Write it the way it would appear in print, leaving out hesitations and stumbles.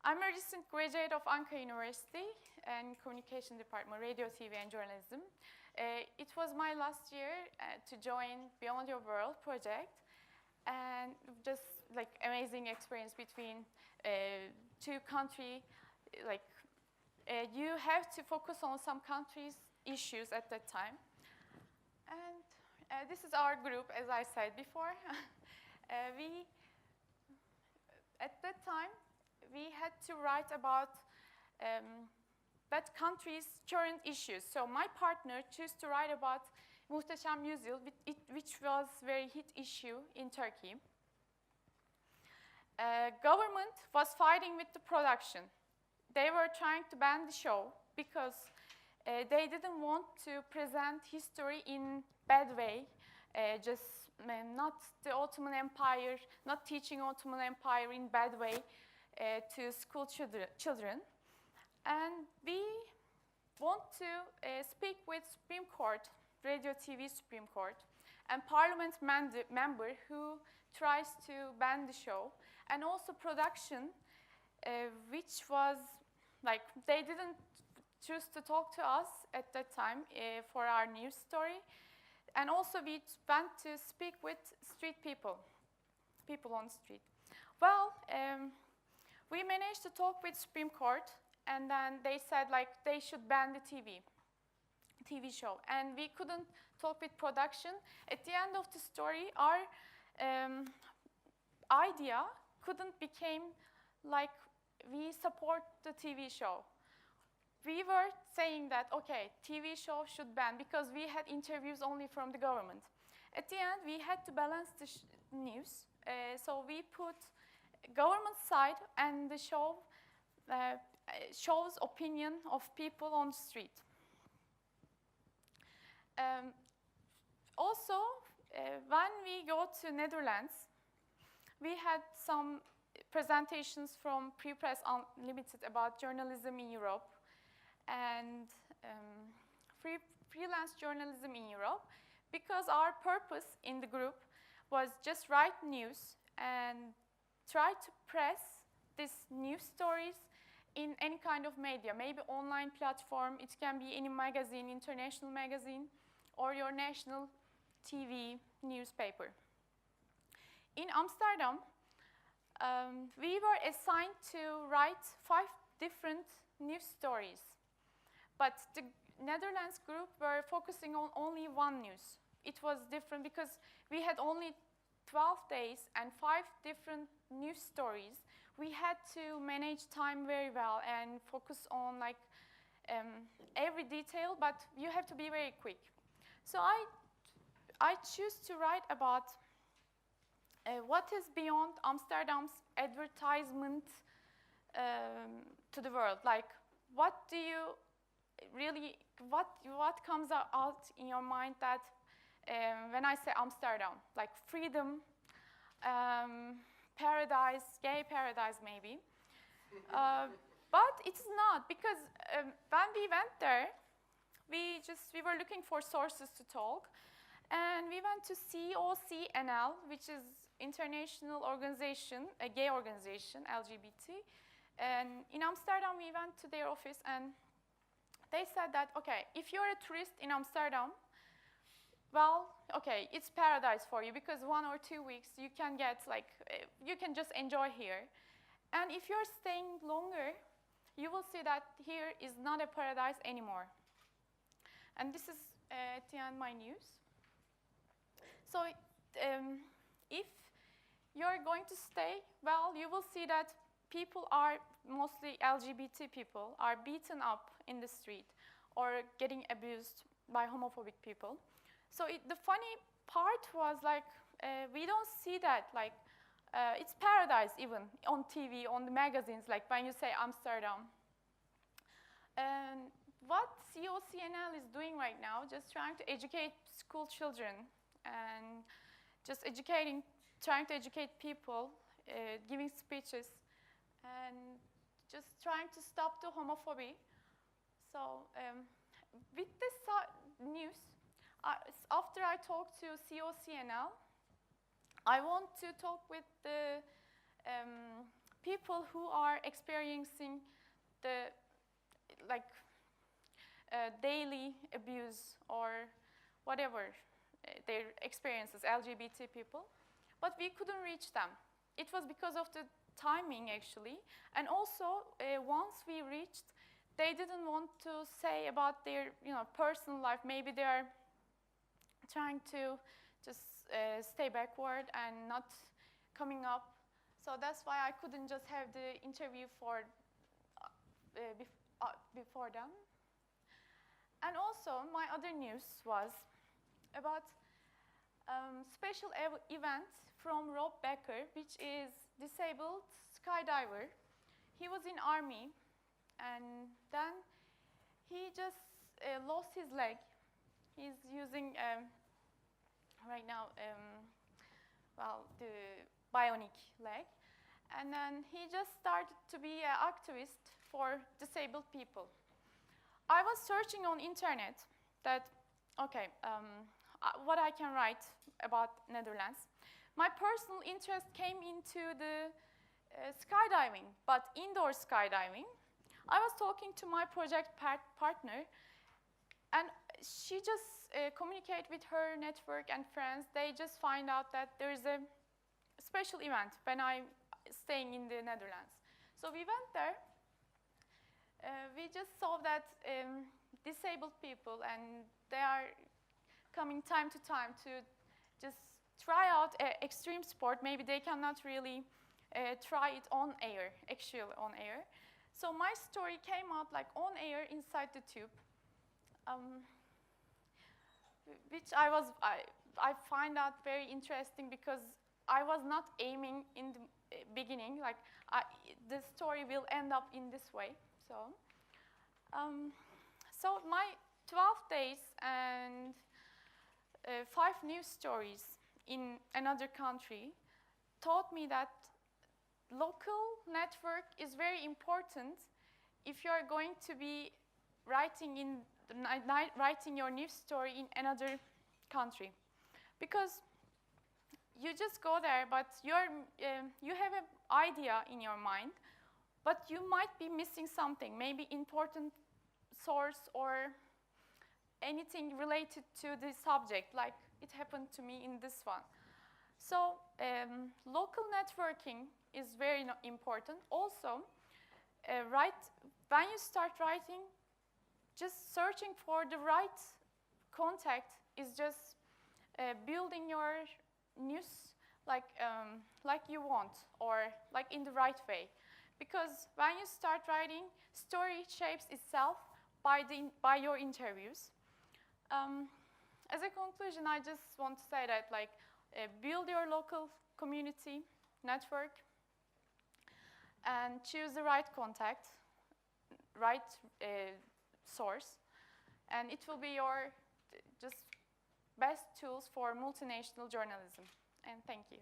I'm a recent graduate of Ankara University and Communication Department, Radio, TV, and Journalism. It was my last year to join Beyond Your World project, and just like amazing experience between two countries. Like you have to focus on some countries' issues at that time. And this is our group, as I said before. At that time, we had to write about that country's current issues. So my partner chose to write about Muhteşem Yüzyıl, which was a very hit issue in Turkey. Government was fighting with the production. They were trying to ban the show because they didn't want to present history in bad way, not the Ottoman Empire, not teaching Ottoman Empire in bad way to school children. And we want to speak with Supreme Court, Radio TV Supreme Court, and Parliament member who tries to ban the show, and also production, which was like, they didn't choose to talk to us at that time for our news story. And also we went to speak with street people on the street. Well, we managed to talk with Supreme Court, and then they said like they should ban the TV show. And we couldn't talk with production. At the end of the story, our idea couldn't become like we support the TV show. We were saying that, okay, TV show should ban because we had interviews only from the government. At the end, we had to balance the news. So we put government side and the show shows opinion of people on the street. Also, when we go to Netherlands, we had some presentations from Pre-Press Unlimited about journalism in Europe and freelance journalism in Europe, because our purpose in the group was just write news and try to press these news stories in any kind of media, maybe online platform, it can be any magazine, international magazine, or your national TV newspaper. In Amsterdam, we were assigned to write 5 different news stories, but the Netherlands group were focusing on only one news. It was different because we had only 12 days and 5 different news stories. We had to manage time very well and focus on like every detail, but you have to be very quick. So I choose to write about what is beyond Amsterdam's advertisement to the world. Like, what do you really, what comes out in your mind that when I say Amsterdam, like freedom, paradise, gay paradise maybe. But it's not, because when we went there, we were looking for sources to talk, and we went to COCNL, which is international organization, a gay organization, LGBT. And in Amsterdam, we went to their office, and they said that, okay, if you're a tourist in Amsterdam, well, okay, it's paradise for you, because 1 or 2 weeks you can get like, you can just enjoy here. And if you're staying longer, you will see that here is not a paradise anymore. And this is at the end my news. So if you're going to stay, well, you will see that people are, mostly LGBT people, are beaten up in the street or getting abused by homophobic people. So the funny part was like, we don't see that, like, it's paradise even on TV, on the magazines, like when you say Amsterdam. And what COCNL is doing right now, just trying to educate school children and just trying to educate people, giving speeches, and just trying to stop the homophobia. So with this news, after I talked to COCNL, I want to talk with the people who are experiencing the daily abuse or whatever their experiences, LGBT people, but we couldn't reach them. It was because of the timing, actually, and also once we reached, they didn't want to say about their personal life. Maybe they are trying to just stay backward and not coming up. So that's why I couldn't just have the interview for before them. And also, my other news was about special event from Rob Becker, which is disabled skydiver. He was in army, and then he just lost his leg. He's using right now, the bionic leg. And then he just started to be an activist for disabled people. I was searching on internet that, okay, what I can write about Netherlands. My personal interest came into the skydiving, but indoor skydiving. I was talking to my project partner, and she just communicated with her network and friends. They just find out that there is a special event when I'm staying in the Netherlands. So we went there. We just saw that disabled people, and they are coming time to time to just try out extreme sport. Maybe they cannot really try it on air, actually on air. So my story came out like on air inside the tube, which I find out very interesting because I was not aiming in the beginning, like the story will end up in this way. So my 12 days and 5 news stories in another country taught me that local network is very important if you are going to be writing your news story in another country, because you just go there, but you have an idea in your mind, but you might be missing something, maybe important source or anything related to the subject, like it happened to me in this one. So local networking is very important. Also, when you start writing, just searching for the right contact is just building your news like you want, or like in the right way. Because when you start writing, story shapes itself by your interviews. As a conclusion, I just want to say that build your local community network and choose the right contact, right source, and it will be your just best tools for multinational journalism. And thank you.